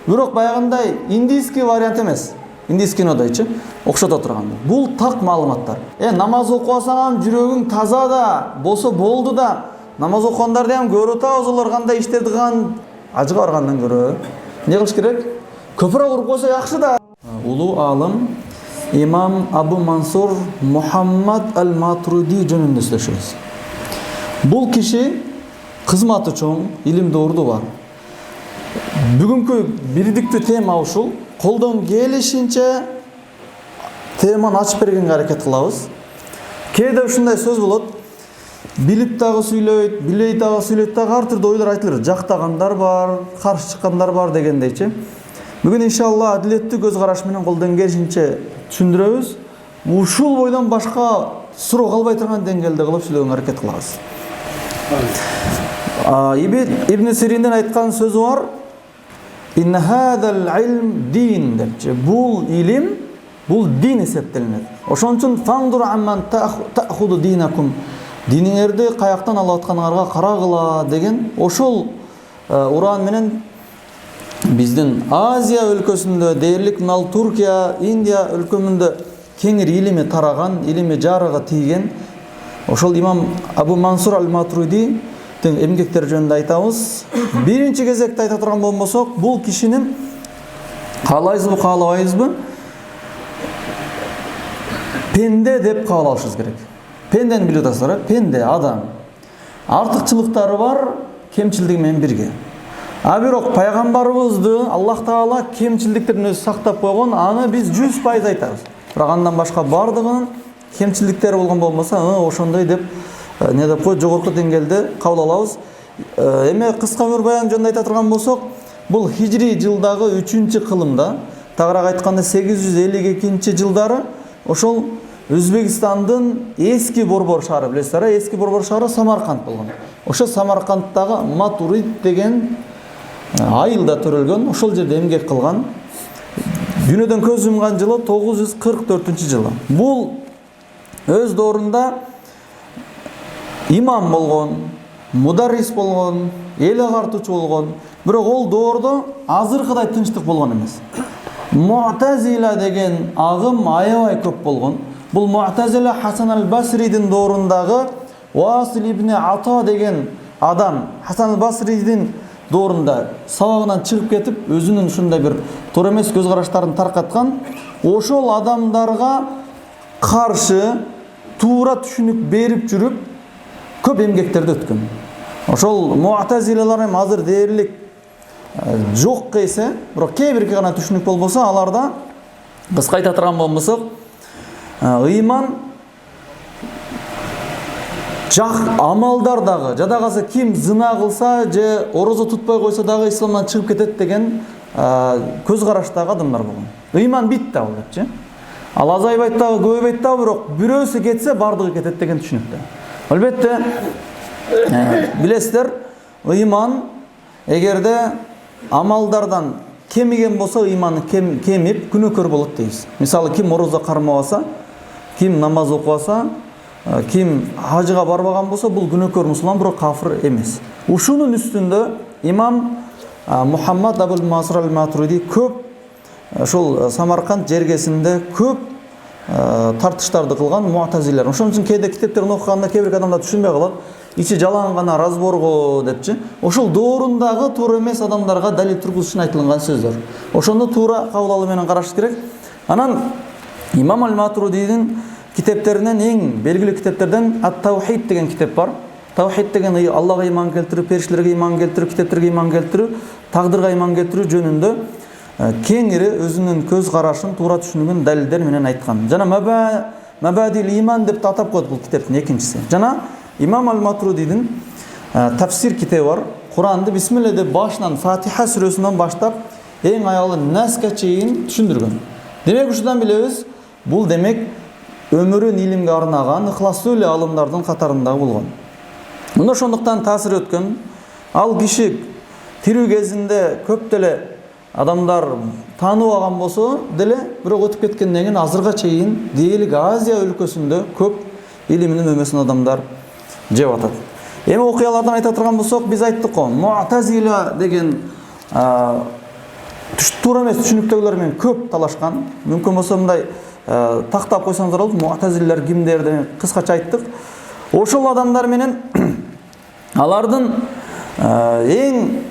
Бирок баягындай индийский вариант эмес. Индийский кинодойчу окшото турган. Бул так маалыматтар. Намаз окуп алсаң жүрөгүң таза да болсо болду да. Намаз окугандарды ham көрүп атабыз, олар кандай иштерди кылган, ажыга баргандан көрө. Не кылыш керек? Көпүрө куруп койсо жакшы да. Улуу алым имам Абу Мансур Мухаммад ал-Матуриди жөнүндө сүйлөшөбүз. Бул киши кызматы чоң, илимде орду бар. Бүгүнкү бирдиктүү тема ушул. Колдон келишинче теманы ачып бергенге аракет кылабыз. Кээде ушундай сөз болот. Билип дагы сүйлөйт, билей дагы сүйлөйт дагы ар түрдүү ойлор айтылыр. Жактагандар бар, каршы чыккандар бар дегендейчи. Бүгүн иншалла адилеттүү көз караш менен колдон келишинче түшүндүрөбүз. Ушул бойдон башка суроо калбай турган деңгээлде кылып сүйлөгөнгө аракет кылабыз. Ибн Сиринден айткан сөзү бар. Инна хадал илм дин депчи. Бул илим, бул дин эсептелинет. Ошон үчүн фандур амман таахуду динакум. Диниңерди каяктан алып атканыңарга карагыла деген ошол уран менен биздин Азия өлкөсүндө дээрлик мына Туркия, Индия өлкөмүндө кеңири илими тараган, илими жарыгы тийген ошол имам Абу Мансур ал-Матуриди эмгектер жөнүндө айтабыз. Биринчи кезекте айта турган болбосок, бул кишинин каалайбызбы, каалабайбызбы? Пенде деп кабыл алышыбыз керек. Пендени билип атасыздар, пенде адам. Артыкчылыктары бар, кемчилдиги менен бирге. Бирок пайгамбарыбызды Аллах Таала кемчилдиктерин өзү сактап койгон, аны биз 100% айтабыз. Бирок андан башка бардыгынын кемчилдиктери болгон болмосо, ошондой деп не деп кой жогорку деңгээлде кабыл алабыз. Эме кыска өмүр баян жөнүндө айта турган болсок, бул хижри жылдагы 3-кылымда, тагыраак айтканда 852 жылдары ошол Өзбекстандын эски Борбор шаары, билесиздер, эски Борбор шаары Самарканд болгон. Ошо Самаркандтагы Матурид деген айылда төрөлгөн, ошол жерде эмгек кылган. Дүйнөдөн көз жумган жылы 944-жылы. Бул өз доорунда имам болгон, мударрис болгон, эл агартуучу болгон. Бирок ол доордо азыркыдай тынчтык болгон эмес. Муътазила деген агым аябай көп болгон. Бул Муътазила Хасан ал-Басридин доорундагы Уасил ибн Ата деген адам Хасан ал-Басридин доорунда сабагынан чыгып кетип, өзүнүн ушундай бир туура эмес көз караштарын таркаткан. Ошол адамдарга каршы туура түшүнүк берип жүрүп, көп эмгектерди өткөн. Ошол Муътазилалар эми азыр дээрлик жок эсе, бирок кээ бирки гана түшүнүк болбосо, аларда кыска айта турган болмосок, ыйман амалдар дагы, жада калса ким зына кылса же орозо тутпай койсо дагы исламдан чыгып кетет деген көз караштагы адамдар болгон. Ыйман бит да болчу. Ал азайбайт дагы, көбөйбөйт дагы, бирок бирөөсү кетсе бардыгы кетет деген түшүнүктө. Албетте, билесиздер, ыйман эгерде амалдардан кемиген болсо, ыйманы кемип күнөөкөр болот дейбиз. Мисалы, ким орозо кармабаса, ким намаз окубаса, ким хажыга барбаган болсо, бул күнөөкөр мусулман, бирок кафир эмес. Ушунун үстүндө имам Мухаммад Абу Мансур ал-Матуриди көп ошол Самарканд жергесинде көп тартыштарды кылган муътазилер. Ошон үчүн кээде китептерин окуганда кээ бир адамдар түшүнбөй калат. Ичи жалаң гана разборго депчи. Ошол доорундагы туура эмес адамдарга далил тургузуш үчүн айтылган сөздөр. Ошону туура кабыл алуу менен караш керек. Анан имам ал-Матуридинин китептеринен эң белгилүү китептерден Ат-Таухид деген китеп бар. Таухид деген Аллага иман келтирүү, периштелерге иман келтирүү, китептерге иман келтирүү, тагдырга иман келтирүү жөнүндө кеңири өзүнүн көз карашын, туура түшүнүгүн далилдер менен айткан. Жана Мабадил иман деп атап коет бул китептин экинчиси. Жана имам ал-Матуридинин тафсир китеби бар. Куранды бисмилла деп башынан Фатиха сүрөсүнөн баштап эң аягы Насқа чейин түшүндүргөн. Демек ушудан билебиз, бул демек өмүрүн илимге арнаган ыхластуу эле алымдардын катарында болгон. Мына ошондуктан таасир өткөн. Ал киши тирүү кезинде көп деле адамдар таанып алган болсо деле, бирок өтүп кеткенден кийин азырга чейин дээрлик Азия өлкөсүндө көп илиминин өмөсүн адамдар жеп атат. Эми окуялардан айта турган болсок, биз айттык го, Муътазила деген туура эмес түшүнүктөгүлөр менен көп талашкан. Мүмкүн болсо мындай тактап койсоңуздар болот. Муътазилелер кимдер деп кыскача айттык. Ошол адамдар менен алардын эң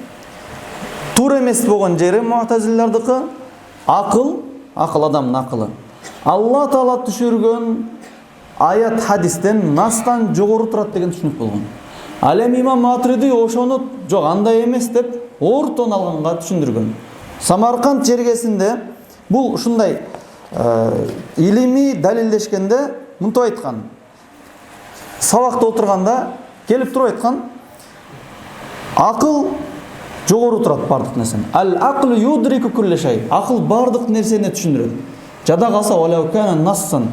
туура эмес болгон жери муътазилелердики акыл адамдын акылы. Алла Таала түшүргөн аят хадистен настан жогору турат деген түшүнүк болгон. Ал эми имам Матуриди ошону жок андай эмес деп ортон алганга түшүндүргөн. Самарканд жергесинде бул ушундай илимий далилдешкенде мынтип айткан. Сабакта отурганда келип туруп айткан: акыл жогору турат бардык нерсени. Ал-акл юдрику кулли шей. Акыл бардык нерсени түшүндүрөт. Жада калса валау кана нассан.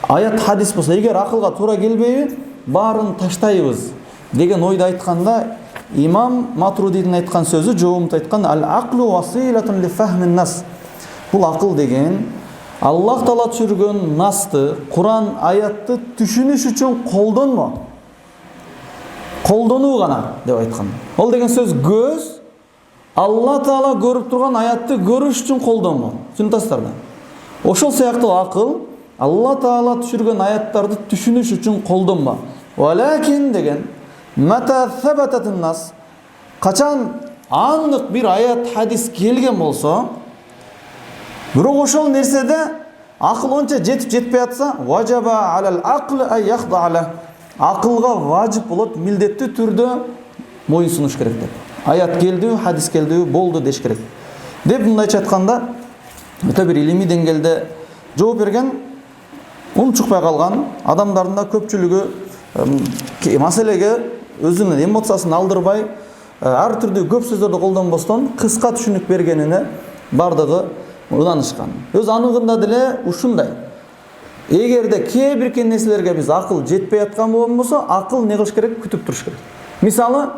Аят хадис болсо, эгер акылга туура келбейби, баарын таштайбыз деген ойду айтканда, имам Матуридин айткан сөзү жоомунда айткан: ал-аклу василатун ли фахмин нас. Бул акыл деген Аллах Таала түшүргөн насты, Куран аятты түшүнүш үчүн колдонуу гана деп айткан. Ол деген сөз көз Алла Таала көрүп турган аятты көрүш үчүн колдонмо. Түшүнүпсүздөр да? Ошол сыяктуу акыл Алла Таала түшүргөн аяттарды түшүнүш үчүн колдонмо. Валакин деген мата сабататун нас, качан андык бир аят хадис келген болсо, бирок ошол нерседе акыл онча жетип жетпей атса, важаба алал акл ай яхда. Акылга важип болот, милдеттүү түрдө моюн сунуш керек деп. Аят келди, хадис келди, болду деш керек. Деп мындайча айтканда, өтө бир илимий деңгээлде жооп берген, унчукпай калган адамдардын да көпчүлүгү маселеге өзүнүн эмоциясын алдырбай, ар түрдүү көп сөздөрдү колдонбостон кыска түшүнүк бергенине бардыгы ынанышкан. Өз аныгында деле ушундай. Эгерде кээ бир нерселерге биз акыл жетпей аткан болсо, акыл не кылыш керек? Күтүп туруш керек. Мисалы,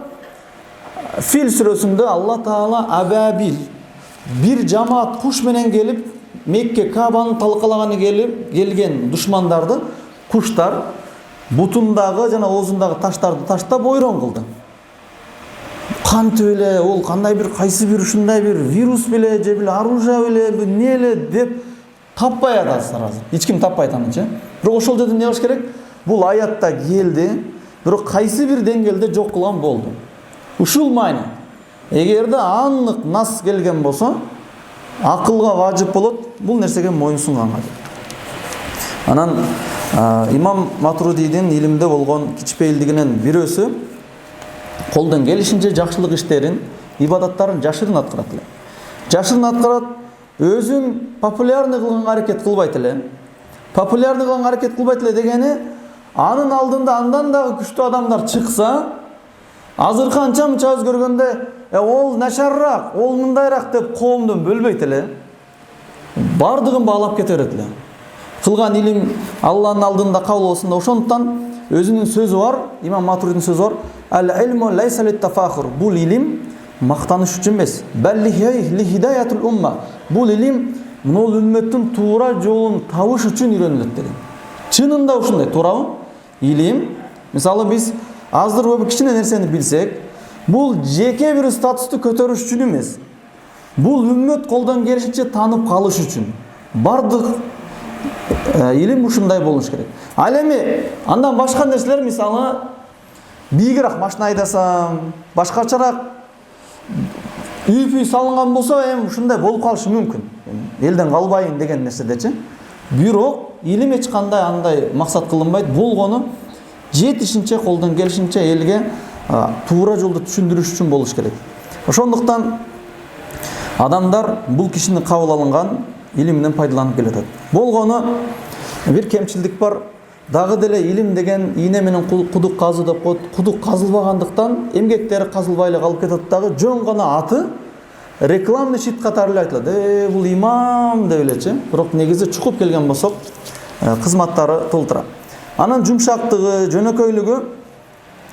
Фил сүрөсүндө Алла Таала абабил бир жамаат куш менен келип Мекке Кабаны талкалаганы келген душмандарды куштар бутундагы жана оозундагы таштарды таштап ойрон кылды. Кантип эле, ол кандай бир кайсы бир ушундай бир вирус беле же бир оружие беле не эле деп таппай атат сразу. Эч ким таппайт анычы. Бирок ошол жерде не кылыш керек? Бул аятта келди, бирок кайсы бир деңгээлде жок кылган болду. Ушул майна. Эгерде аннык нас келген болсо, акылга важип болот бул нерсеге моюн сунганга. Анан имам Матуридинин илимде болгон кичпейилдигинен бирөөсү колдон келишинче жакшылык иштерин, ибадаттарын жашырын аткарат эле. Жашырын аткарат, өзүн популярный кылганга аракет кылбайт эле. Популярный кылганга аракет кылбайт эле дегени, анын алдында андан дагы күчтүү адамдар чыкса, азыркы анча мынча өзгөргөндө, ол начарраак, ол мындайраак деп коомдон бөлбөйт эле. Бардыгын баалап кете берет эле. Кылган илим Алланын алдында кабыл болсун да, ошондуктан өзүнүн сөзү бар, имам Матуридин сөзү бар: ал-илму лайса лит-тафахур. Бул илим мактаныш үчүн эмес, балли хидаятул умма. Бул илим могул үммөттүн туура жолун табыш үчүн үйрөнүлөт деген. Чынында ушундай, туурабы? Илим, мисалы биз аздыр көбү кичине нерсени билсек, бул жеке бир статусту көтөрүш үчүн эмес. Бул үммөт колдон келишинче таанып калыш үчүн. Бардык илим ушундай болуш керек. Ал эми андан башка нерселер, мисалы, бийигирээк машина айдасам, башкачараак үй салынган болсо, эми ушундай болуп калышы мүмкүн. Элден калбайын деген нерседечи. Бирок илим эч кандай андай максат кылынбайт. Болгону жетишинче, колдон келишинче элге туура жолду түшүндүрүш үчүн болуш керек. Ошондуктан адамдар бул кишинин кабыл алынган илиминен пайдаланып келатат. Болгону бир кемчилдик бар. Дагы деле илим деген ийне менен кудук казуу деп коет. Кудук казылбагандыктан эмгектери казылбай эле калып кетет дагы, жөн гана аты рекламный щит катары эле айтылат. Бул имам деп элечи. Бирок негизи чукуп келген болсок, кызматтары толтура. Анын жумшактыгы, жөнөкөйлүгү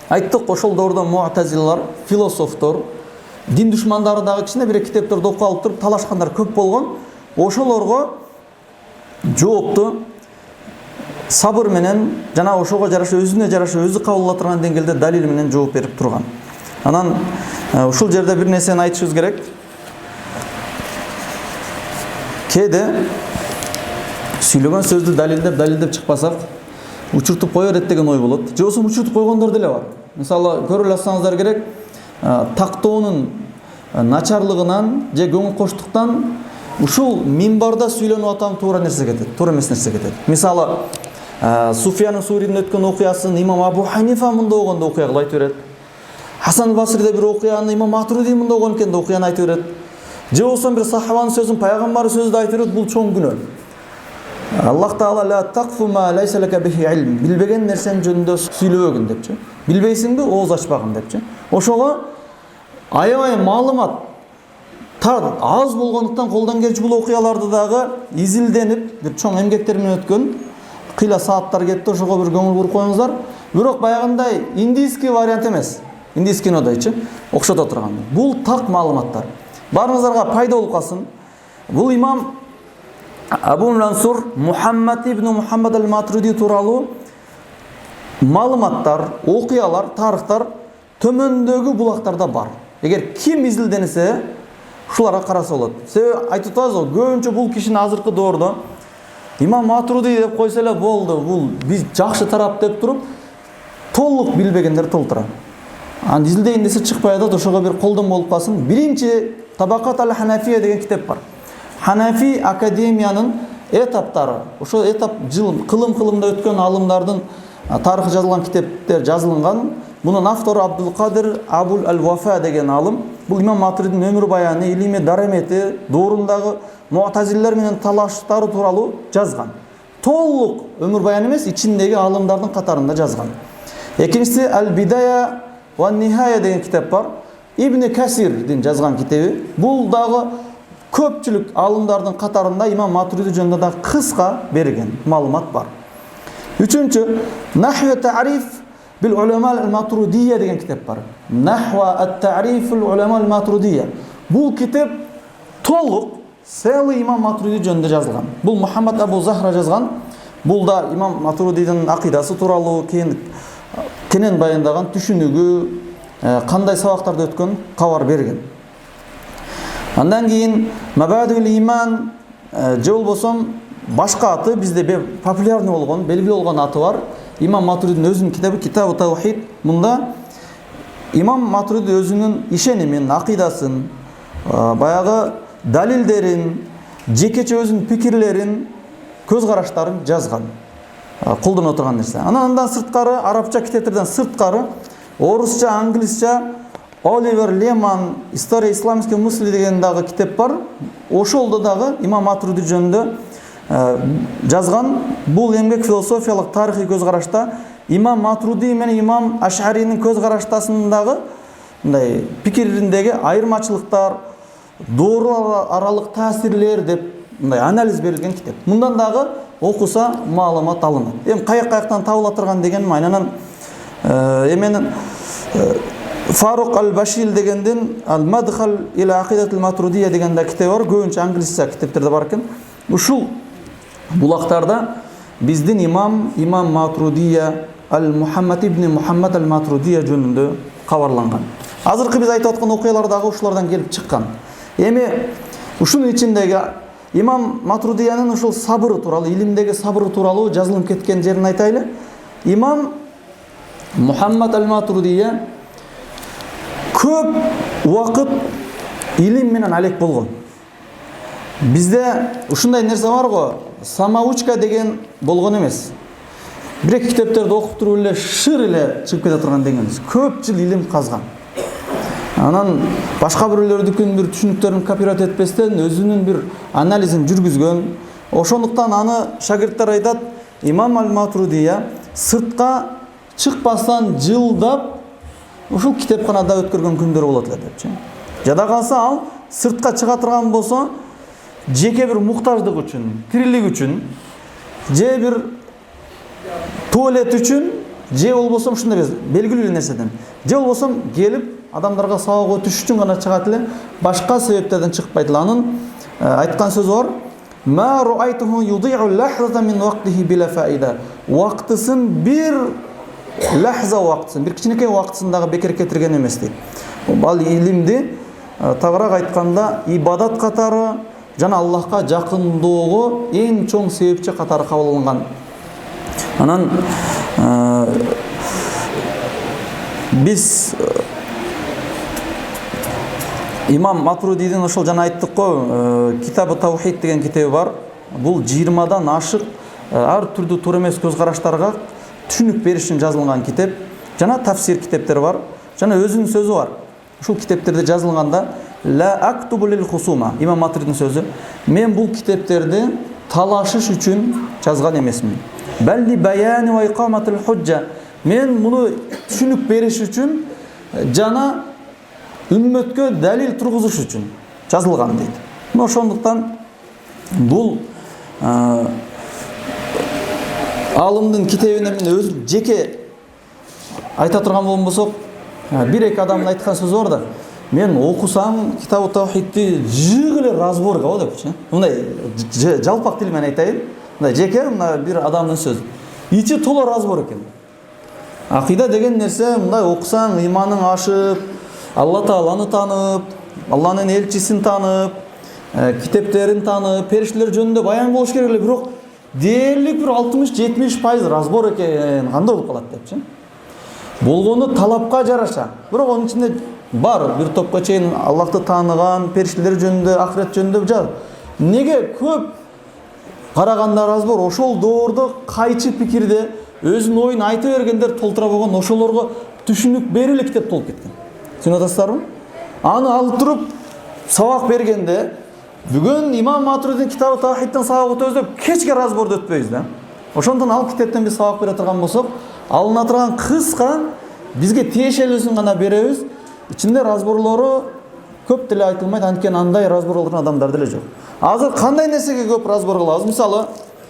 айттык, ошол доордо муътазилалар, философтор, дин душмандары дагы кичине бир китептерди окуп алып туруп талашкандар көп болгон. Ошолорго жоопту сабыр менен жана ошого жараша өзүнө жараша өзү кабыл ала турган деңгээлде далил менен жооп берип турган. Анан ушул жерде бир нерсени айтышыбыз керек. кээде сүйлөгөн сөздү далилдеп чыкпасак учуртуп кое берет деген ой болот. Же болбосо учуртуп койгондор деле бар. Мисалы көрүп алсаңыздар керек, тактоонун начарлыгынан же көңүл коштуктан ушул минбарда сүйлөнүп атам туура нерсе кетет, туура эмес нерсе кетет. Мисалы, Суфиян Суридин өткөн окуясын имам Абу Ханифа мында болгондо окуя кылып айтып берет. Хасан Басриде бир окуяны имам Матуриди мында болгон экен да окуяны айтып берет. Же болбосо бир сахабанын сөзүн, пайгамбардын сөзүн айтып берет, бул чоң күнөө. Аллах Таала ла тaqfu ma laysa laka bihi ilm. Билбеген нерсен жөнүндө сүйлөбөгүн депчи. Билбейсиңби, ооз ачпагын депчи. Ошого аябай маалымат аз болгондуктан колдон келчү бул окуяларды дагы изилденип, бир чоң эмгектер менен өткөн, кыйла сааттар кетти, ошого бир көңүл буруп коюңуздар. Бирок баягындай индийский вариант эмес. Индийский кинодойчу окшото турган. Бул так маалыматтар. Барыңыздарга пайда болуп калсын. Бул имам Абу Мансур Мухаммад ибн Мухаммад ал-Матуриди тууралуу маалыматтар, окуялар, тарыхтар төмөндөгү булактарда бар. Эгер ким изилденсе, ушуларга караса болот. Себеби айтып атабыз, көбүнчө бул кишини азыркы доордо имам Матуриди деп койсо эле болду, бул биз жакшы тарап деп туруп, толук билбегендер толтура. Аны изилдейин десе чыкпай атат, ошого бир колдон болуп калсын. Биринчи Табакат ал-Ханафия деген китеп бар. Ханафи академиянын этаптары. Ошо этап жыл кылым-кылымда өткөн алымдардын тарыхы жазылган китептер жазылган. Бунун автору Абдул-Кадир Абул ал-Вафа деген алым. Бул имам Матуридин өмүр баяны, илими дарамети, доорундагы муътазилер менен талаштары тууралуу жазган. Толук өмүр баяны эмес, ичиндеги алымдардын катарында жазган. Экинчиси Ал-Бидая ва Нихая деген китеп бар. Ибн Касирдин жазган китеби. Бул дагы көпчүлүк алымдардын катарында имам Матуриди жөнүндө да кыска берген маалымат бар. Үчүнчү Нахва та'риф бил улама ал-Матуридия деген китеп бар. Нахва ат-та'риф бил улама ал-Матуридия. Бул китеп толук целый имам Матуриди жөнүндө жазылган. Бул Мухаммад Абу Захра жазган. Бул да имам Матуридинин акыйдасы тууралуу кенен баяндаган, түшүнүгү, кандай сабактарды өткөн кабар берген. Андан кийин Мабадул иман же болбосо башка аты бизде популярный болгон, белгилүү болгон аты бар. Имам Матуридин өзүнүн китабы Китабу Таухид. Мында имам Матуриди өзүнүн ишенимин, акыйдасын, баягы далилдерин, жекече өзүнүн пикирлерин, көз караштарын жазган. Колдоно турган нерсе. Андан сырткары арабча китептерден сырткары орусча, англисча Оливер Леман История исламский мысли деген дагы китеп бар. Ошолдо дагы имам Матуриди жөнүндө жазган. Бул эмгек философиялык тарыхый көз карашта имам Матуриди менен имам Аш'аринин көз караштасындагы мындай пикириндеги айырмачылыктар, доору аралык таасирлер деп мындай анализ берилген китеп. Мындан дагы окуса маалымат алынат. Эми каяктан табыла турган дегеним айнанан эменин Фарук ал-Башил дегенден Ал-Мадхал иля акидат ал-Матуридия деген да китеп бар. Көбүнчө англисча китептерде бар экен. Ушул булактарда биздин имам Матуридия ал-Мухаммад ибн Мухаммад ал-Матуридия жөнүндө кабарланган. Азыркы биз айтып аткан окуялар дагы ушулардан келип чыккан. Эми ушунун ичиндеги имам Матуридиянын ушул сабыры тууралуу, илимдеги сабыры тууралуу жазылып кеткен жерин айтайлы. Имам Мухаммад ал-Матуридия көп убакыт илим менен алек болгон. Бизде ушундай нерсе бар го, самоучка деген болгон эмес. Бир-эки китептерди окуп туруп эле шыр эле чыгып кете турган деген эмес. Көп жыл илим казган. Анан башка биреулөрдүкүн бир түшүнүктөрүн копировать этпестен өзүнүн бир анализин жүргүзгөн. Ошондуктан аны шагирттер айтат, имам ал-Матуридия сыртка чыкпастан жылдап ушул китепканада өткөргөн күндөр болот эле депчи. Жада калса ал сыртка чыга турган болсо, жеке бир муктаждык үчүн, тирилик үчүн, же бир туалет үчүн, же болбосо ушундай белгилүү нерседен, же болбосо келип адамдарга сабак өтүш үчүн гана чыгат эле, башка себептерден чыкпайт эле. Анын айткан сөзү бар: "Ма руайтуху юди'у лахзата мин вaqtihi bila fa'ida." Вактысын бир лахза вактысын, бир кичинекей вактысын дагы бекер кетирген эмес дейт. Ал илимди тагыраак айтканда ибадат катары, жана Аллахка жакындоого эң чоң себепчи катары кабыл алынган. Анан биз имам Матуридийдин ошол жана айттык го, Китабы Таухид деген китеби бар. Бул 20дан ашык ар түрдүү туура эмес көз караштарга түшүнүк бериш үчүн жазылган китеп. Жана тафсир китептери бар. Жана өзүнүн сөзү бар. Ушул китептерде жазылганда ла актубу лил хусума. Имам Матуридин сөзү. Мен бул китептерди талашыш үчүн жазган эмесмин. Балли баяни ва иқаматил худжа. Мен муну түшүнүк бериш үчүн жана үммөткө далил тургузуш үчүн жазылган дейт. Ошондуктан бул алымдын китебине мен өзүм жеке айта турган болсок, бир-эки адамдын айткан сөзү бар да. Мен окусам Китабы Таухидти жыгы эле разбор го депчи. Мындай жалпак тил менен айтайын. Мындай жеке бир адамдын сөзү. Ичи толо разбор экен. Акыйда деген нерсе мындай окусаң иманың ашып, Алла Тааланы танып, Алланын элчисин танып, китептерин танып, периштелер жөнүндө баян болуш керек эле, бирок дээрлик бир 60-70% разбор экен, кандай болуп калат депчи. Болгону талапка жараша. Бирок анын ичинде бар бир топко чейин Аллахты тааныган, периштелер жөнүндө, ахирет жөнүндө жаз. Неге көп караганда разбор ошол доордо кайчы пикирде өзүнүн оюн айта бергендер толтура болгон, ошолорго түшүнүк берип эле китеп толуп кеткен. Түсүнүп атасыздарбы? Аны алып туруп сабак бергенде бүгүн имам Матуридин Китабы Таухидтен сабак өтөбүз деп кечке разборду өтпөйбүз да. Ошондон ал китептен биз сабак бере турган болсок, алына турган кыска бизге тиешелүүсүн гана беребиз. Ичинде разборлору көп деле айтылмайт, анткени андай разбор кылган адамдар деле жок. Азыр кандай нерсеге көп разбор кылабыз? Мисалы,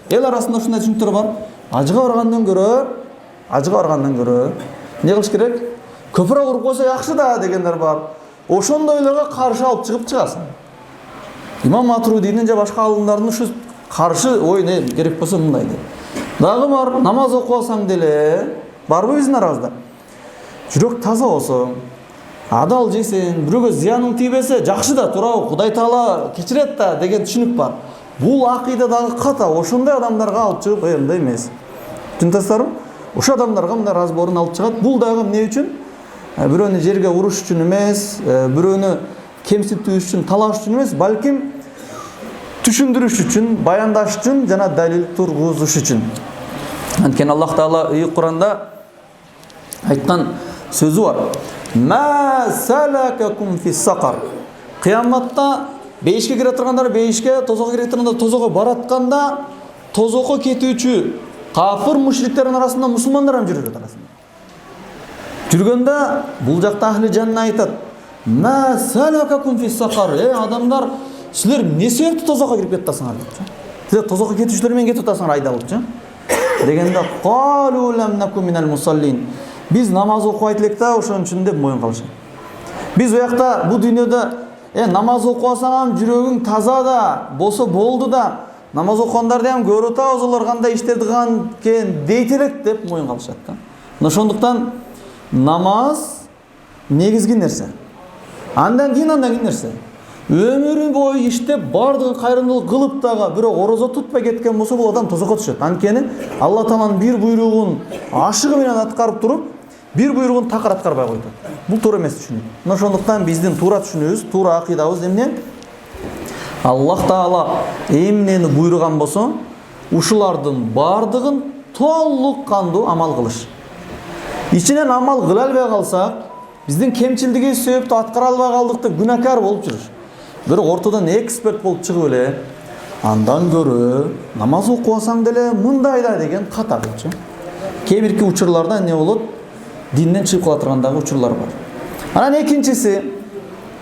эл арасында ушундай түшүнүктөр бар. Ажыга баргандан көрө эмне кылыш керек? Көпүрө куруп койсо жакшы да дегендер бар. Ошондойлорго каршы алып чыгып чыгасың. Имам Матуридинин же башка алымдардын ушу каршы ой не керек болсо мындай дейт. Дагы бар, намаз окубасаң деле, барбы биздин арабызда? Жүрөк таза болсо, адал жесең, бирөөгө зыяның тийбесе, жакшы да, туурабы, Кудай Таала кечирет да деген түшүнүк бар. Бул акыйдадагы ката, ошондой адамдарга алып чыгып, мындай эмес. Түшүнөсүздарбы? Ошо адамдарга мындай разборун алып чыгат. Бул дагы эмне үчүн? Бирөөнү жерге уруш үчүн эмес, бирөөнү кемсинтүү үчүн, талаш үчүн эмес, балким түшүндүрүш үчүн, баяндаш үчүн жана далил тургузуш үчүн. Анткени Аллах Таала Куранда айткан сөзү бар. Ма салакакум фис-сақар. Кыяматта бейишке кире тургандар бейишке, тозокко кире тургандар тозокко баратканда, тозокко кетүүчү кафир мушриктердин арасында мусулмандар ham жүрөт арасында. Жүргөндө бул жакта ахли жанна айтат. Ма салакакум фис-сақар. Адамдар, силер эмне себептен тозокко кирип кетасыңар депчи. Силер тозокко кетүүчүлөр менен кетип атасыңар айдалыпчы. Дегенде қалу лам наку минал мусаллин. Биз намаз окубайт элек да, ошон үчүн деп моюн калышат. Биз уякта бу дүйнөдө намаз окубасаң жүрөгүң таза да болсо болду да, намаз окугандарды ham көрүп атабыз, олар кандай иштерди кылган экен дейт элек деп моюн калышат да. Ошондуктан намаз негизги нерсе. Андан кийин нерсе. Өмүрү бою иштеп бардыгын кайрымдуулук кылып дагы бирок орозо тутпай кеткен болсо бул адам тозокко түшөт. Анткени Алла Тааланын бир буйругун ашыгы менен аткарып туруп, бир буйругун такыр аткарбай койду. Бул туура эмес түшүнүк. Ошондуктан биздин туура түшүнүүбүз, туура акыйдабыз эмне? Аллах Таала эмнени буйруган болсо, ушулардын бардыгын толук кандуу амал кылыш. Ичинен амал кыла албай калсак, биздин кемчилдиги себептүү аткара албай калдык деп күнәкар болуп жүрүш. Бирок ортодон эксперт болуп чыгып эле, андан көрө намаз окубасаң деле мындай да деген ката болчу. Кээ бирки учурларда эмне болот? Динден чыгып кала тургандагы учурлар бар. Анан экинчиси,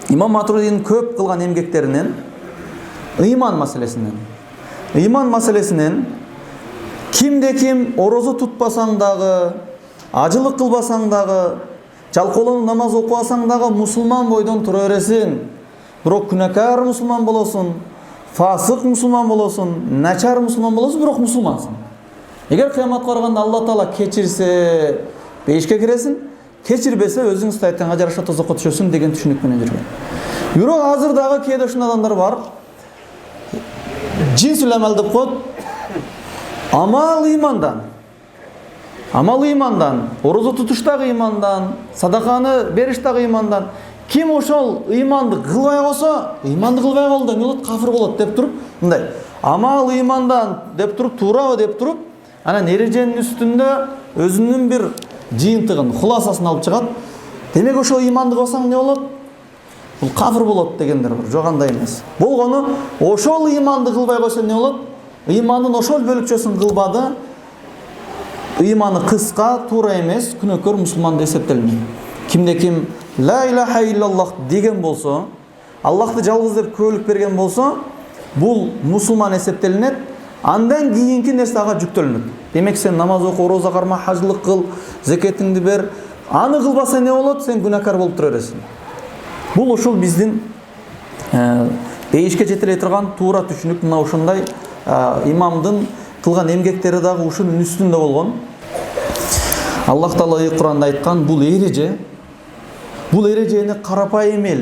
Имам Матуридин көп кылган эмгектеринен ыйман маселесинен кимде ким орозо тутпасаң дагы, ажылык кылбасаң дагы, жалкоолонуп намаз окубасаң дагы мусулман бойдон тура бересиң. Бирок күнәкар мусулман болосуң, фасык мусулман болосуң, начар мусулман болосуң, бирок мусулмансың. Эгер кыяматка барганда Алла Таала кечирсе, бейишке киресиң, кечирбесе өзүң истайтканга жараша тозокко түшөсүң деген түшүнүк менен жүргөн. Бирок азыр дагы кээде ушундай адамдар бар. Жинсүл амал деп коет. Амал имандан. Амал имандан, орозо тутуштагы имандан, садаканы бериштагы имандан. Ким ошол иманды кылбай койсо, иманды кылбай калды, эмне болот? Кафир болот деп туруп, мындай. Амал имандан деп туруп, туурабы деп туруп, анан эреженин үстүндө өзүнүн бир жыйынтыгын, хуласасын алып чыгат. Демек ошол иманды кылсаң эмне болот? Бул кафир болот дегендер бар. Жок, андай эмес. Болгону ошол иманды кылбай койсо эмне болот? Имандын ошол бөлүкчөсүн кылбады. Иманы кыска, туура эмес, күнөөкөр мусулман деп эсептелинет. Кимде ким ла илаха иллаллах деген болсо, Аллахты жалгыз деп күбөлүк берген болсо, бул мусулман эсептелинет. Андан кийинки нерсе ага жүктөлүнөт. Демек сен намаз оку, ороза карма, хажылык кыл, закетиңди бер. Аны кылбаса эмне болот? Сен күнөөкөр болуп тура бересиң. Бул ушул биздин эйишке жетире турган туура түшүнүк. Мына ушундай имамдын кылган эмгектери дагы ушунун үстүндө болгон. Аллах Таала Кур'анда айткан бул эреже, бул эрежени карапайым эл,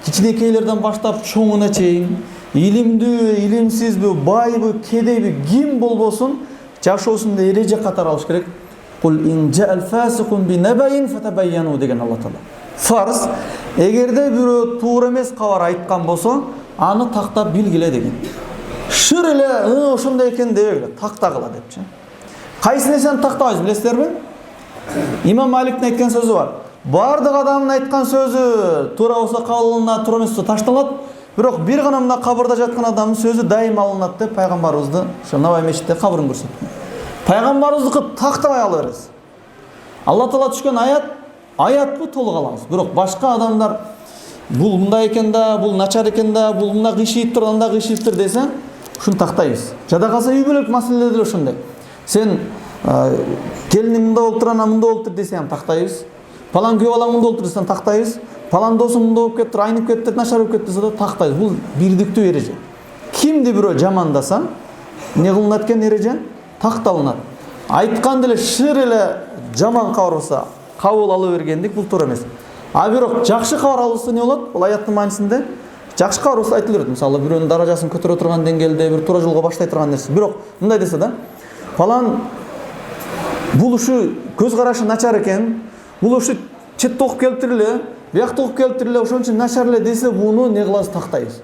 кичинекейлерден баштап чоңуна чейин, илимдүү, илимсизби, байбы, кедейби, ким болбосун, жашоосунда эреже катары алыш керек. Кул ин жа'ал фасикун би набаин фатабайяну деген Аллах Таала. Фарз, эгерде бирөө туура эмес кабар айткан болсо, аны тактап билгиле деген. Шыр эле ошондой экен дебегиле, тактагыла депчи. Кайсы нерсени тактабайсыз билесиздерби? Имам Маликтин айткан сөзү бар. Бардык адамдын айткан сөзү туура болсо кабыл алынат, туура эмес болсо ташталат. Бирок бир гана мына кабырда жаткан адамдын сөзү дайым алынат деп пайгамбарыбызды ошо Навай мешитте кабырын көрсөткөн. Пайгамбарыбызды тактабай ала бересиз. Алла Таала түшкөн аятпы толук алабыз. Бирок башка адамдар бул мындай экен да, бул начар экен да, бул мына кыйшыйыптыр, анда кыйшыйыптыр десе, ушуну тактайбыз. Жада калса үй бүлөк маселелер деле ошондой. Сен келиниң мында болуп тур, ана мында болуп тур десең тактайбыз. Палан күйөө балаң мында болуп тур десең тактайбыз. Палан досуң мында болуп кетти, айнып кетти, начар болуп кетти десе тактайбыз. Бул бирдиктүү эреже. Кимди бирөө жамандаса, эмне кылынат экен эреже? Такталынат. Айткан деле шыр эле жаман кабар болсо, кабыл ала бергендик бул туура эмес. А бирок жакшы кабар алса эмне болот? Бул аяттын маанисинде жакшы кабар болсо айтылып берет. Мисалы бирөөнүн даражасын көтөрө турган деңгээлде, бир туура жолго баштай турган нерсе. Бирок мындай десе да, палан бул ушу көз карашы начар экен, бул ушу четте окуп келиптир эле, биякта окуп келиптир эле, ошон үчүн начар эле десе, буну эмне кылабыз? Тактайбыз.